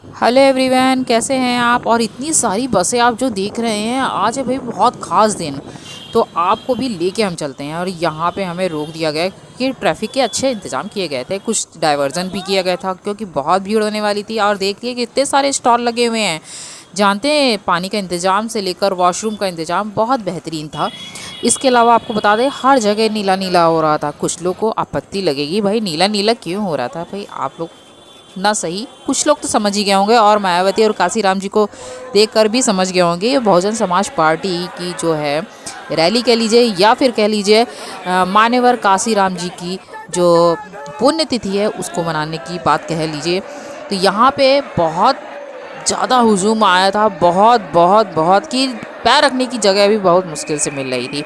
Hello everyone, कैसे हैं आप। और इतनी सारी बसें आप जो देख रहे हैं, आज है भाई बहुत ख़ास दिन। तो आपको भी लेके हम चलते हैं। और यहाँ पे हमें रोक दिया गया है कि ट्रैफिक के अच्छे इंतज़ाम किए गए थे, कुछ डाइवर्जन भी किया गया था क्योंकि बहुत भीड़ होने वाली थी। और देखिए कि इतने सारे स्टॉल लगे हुए हैं। जानते हैं, पानी का इंतज़ाम से लेकर वॉशरूम का इंतज़ाम बहुत बेहतरीन था। इसके अलावा आपको बता दें, हर जगह नीला नीला हो रहा था। कुछ लोग को आपत्ति लगेगी, भाई नीला नीला क्यों हो रहा था। भाई आप लोग ना सही, कुछ लोग तो समझ ही गए होंगे और मायावती और काशीराम जी को देखकर भी समझ गए होंगे। ये बहुजन समाज पार्टी की जो है रैली कह लीजिए या फिर कह लीजिए मान्यवर काशीराम जी की जो पुण्यतिथि है उसको मनाने की बात कह लीजिए। तो यहाँ पे बहुत ज़्यादा हुजूम आया था, बहुत बहुत बहुत कि पैर रखने की जगह भी बहुत मुश्किल से मिल रही थी।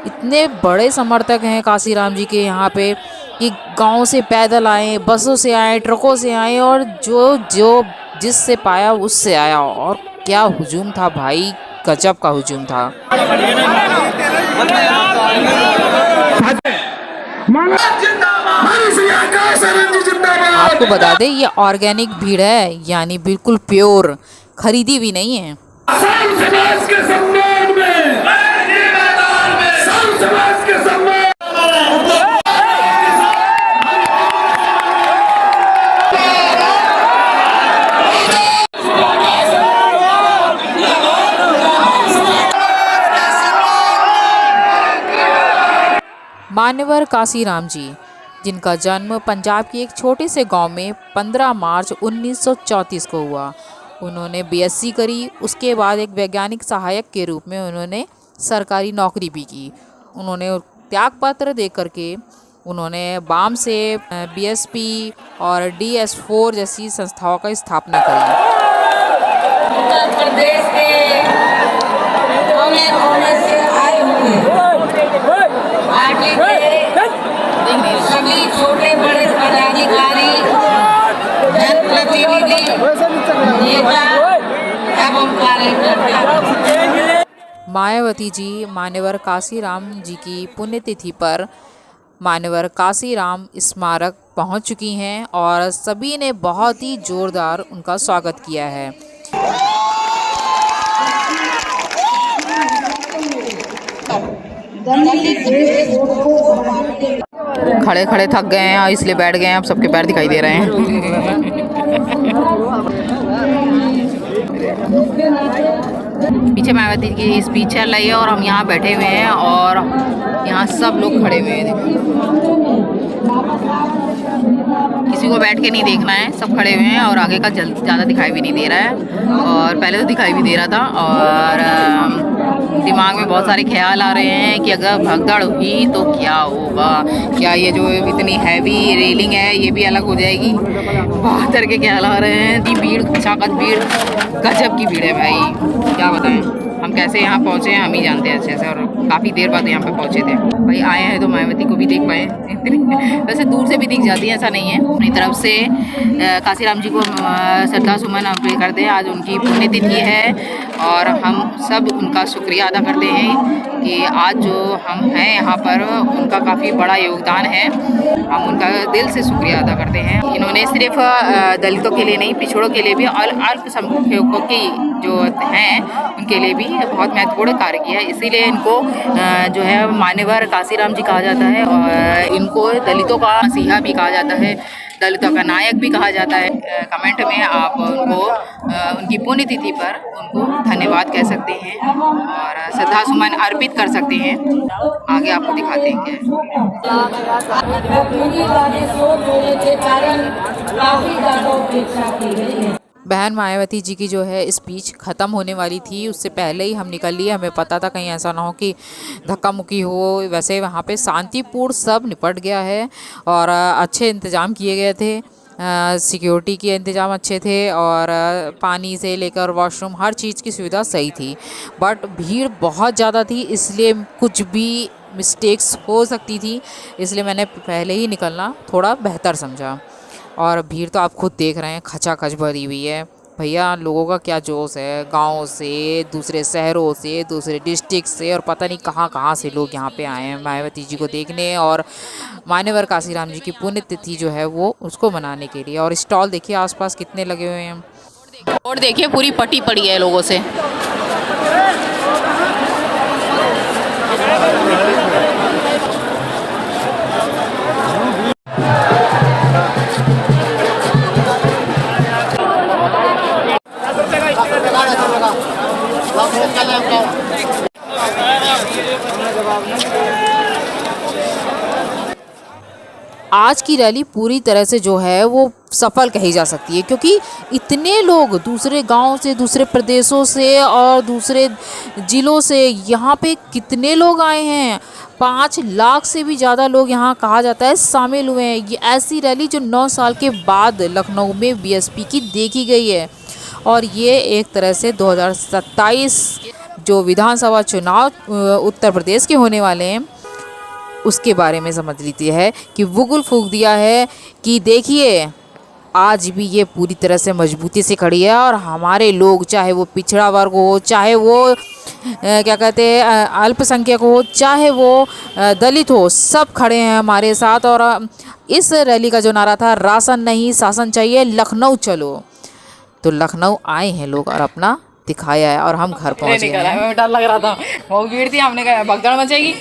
इतने बड़े समर्थक हैं काशीराम जी के यहाँ पे कि गांव से पैदल आए, बसों से आए, ट्रकों से आए, और जो जो जिससे पाया उससे आया। और क्या हुजूम था भाई, गजब का हुजूम था। आपको बता दें, ये ऑर्गेनिक भीड़ है, यानी बिल्कुल प्योर, खरीदी भी नहीं है। समाज के सम्मान में, समाज के सम्मान मान्यवर काशीराम जी, जिनका जन्म पंजाब के एक छोटे से गांव में 15 मार्च 1934 को हुआ। उन्होंने बीएससी करी। उसके बाद एक वैज्ञानिक सहायक के रूप में उन्होंने सरकारी नौकरी भी की। उन्होंने त्यागपत्र दे करके उन्होंने बाम से बीएसपी और डीएस4 जैसी संस्थाओं का स्थापना करी। उत्तर प्रदेश के कोने कोने से आए हुए पार्टी के सभी छोटे बड़े पदाधिकारी, जनप्रतिनिधि, नेता एवं कार्यकर्ता। मायावती जी मान्यवर काशीराम जी की पुण्यतिथि पर मान्यवर काशीराम स्मारक पहुंच चुकी हैं और सभी ने बहुत ही जोरदार उनका स्वागत किया है। खड़े खड़े थक गए हैं इसलिए बैठ गए हैं। अब सबके पैर दिखाई दे रहे हैं। पीछे मायावती की स्पीच चल रही है और हम यहाँ बैठे हुए हैं और यहाँ सब लोग खड़े हुए हैं। देखो, किसी को बैठ के नहीं देखना है, सब खड़े हुए हैं। और आगे का ज़्यादा दिखाई भी नहीं दे रहा है, और पहले तो दिखाई भी दे रहा था। और दिमाग में बहुत सारे ख्याल आ रहे हैं कि अगर भगदड़ हुई तो क्या होगा, क्या ये जो इतनी हैवी रेलिंग है ये भी अलग हो जाएगी। बहुत तरह के ख्याल आ रहे हैं। इतनी भीड़, खचाखच भीड़, गजब की भीड़ है भाई, क्या बताएं। हम कैसे यहाँ पहुँचे हैं हम ही जानते हैं अच्छे से, और काफ़ी देर बाद यहाँ पे पहुँचे थे भाई। आए हैं तो मायावती को भी देख पाए। वैसे दूर से भी दिख जाती है, ऐसा नहीं है। अपनी तरफ से काशीराम जी को श्रद्धा सुमन अर्पित करते हैं। आज उनकी पुण्यतिथि है और हम सब उनका शुक्रिया अदा करते हैं कि आज जो हम हैं यहाँ पर, उनका काफ़ी बड़ा योगदान है। हम उनका दिल से शुक्रिया अदा करते हैं। इन्होंने सिर्फ दलितों के लिए नहीं, पिछड़ों के लिए भी और अल्पसंख्यकों की जो हैं उनके लिए भी बहुत महत्वपूर्ण कार्य किया है। इसीलिए इनको जो है मान्यवर काशीराम जी कहा जाता है, और इनको दलितों का मसीहा भी कहा जाता है, दलितों का नायक भी कहा जाता है। कमेंट में आप उनको उनकी पुण्यतिथि पर उनको धन्यवाद कह सकते हैं और श्रद्धा सुमन अर्पित कर सकते हैं। आगे आपको दिखाते हैं क्या। बहन मायावती जी की जो है स्पीच ख़त्म होने वाली थी, उससे पहले ही हम निकल लिए। हमें पता था कहीं ऐसा ना हो कि धक्का मुक्की हो। वैसे वहाँ पे शांतिपूर्ण सब निपट गया है और अच्छे इंतज़ाम किए गए थे। सिक्योरिटी के इंतज़ाम अच्छे थे और पानी से लेकर वॉशरूम हर चीज़ की सुविधा सही थी। बट भीड़ बहुत ज़्यादा थी, इसलिए कुछ भी मिस्टेक्स हो सकती थी, इसलिए मैंने पहले ही निकलना थोड़ा बेहतर समझा। और भीड़ तो आप खुद देख रहे हैं, खचाखच भरी हुई है। भैया लोगों का क्या जोश है, गाँव से, दूसरे शहरों से, दूसरे डिस्ट्रिक्ट से और पता नहीं कहाँ कहाँ से लोग यहाँ पे आए हैं मायावती जी को देखने और मान्यवर काशीराम जी की पुण्यतिथि जो है वो उसको मनाने के लिए। और स्टॉल देखिए आसपास कितने लगे हुए हैं और देखिए पूरी पटी पड़ी है लोगों से। आज की रैली पूरी तरह से जो है वो सफल कही जा सकती है, क्योंकि इतने लोग दूसरे गांव से, दूसरे प्रदेशों से और दूसरे ज़िलों से यहाँ पे कितने लोग आए हैं। 5 लाख से भी ज़्यादा लोग यहाँ कहा जाता है शामिल हुए हैं। ये ऐसी रैली जो 9 साल के बाद लखनऊ में बीएसपी की देखी गई है। और ये एक तरह से 2027 जो विधानसभा चुनाव उत्तर प्रदेश के होने वाले हैं उसके बारे में समझ लीजिए है कि वुगुल फूंक दिया है कि देखिए आज भी ये पूरी तरह से मजबूती से खड़ी है और हमारे लोग, चाहे वो पिछड़ा वर्ग हो, चाहे वो क्या कहते हैं अल्पसंख्यक हो, चाहे वो दलित हो, सब खड़े हैं हमारे साथ। और इस रैली का जो नारा था, राशन नहीं शासन चाहिए, लखनऊ चलो, तो लखनऊ आए हैं लोग और अपना दिखाया है और हम घर पहुँच गए हैं। डर लग रहा था, बहुत भीड़ थी, हमने कहा भगदड़ मचेगी।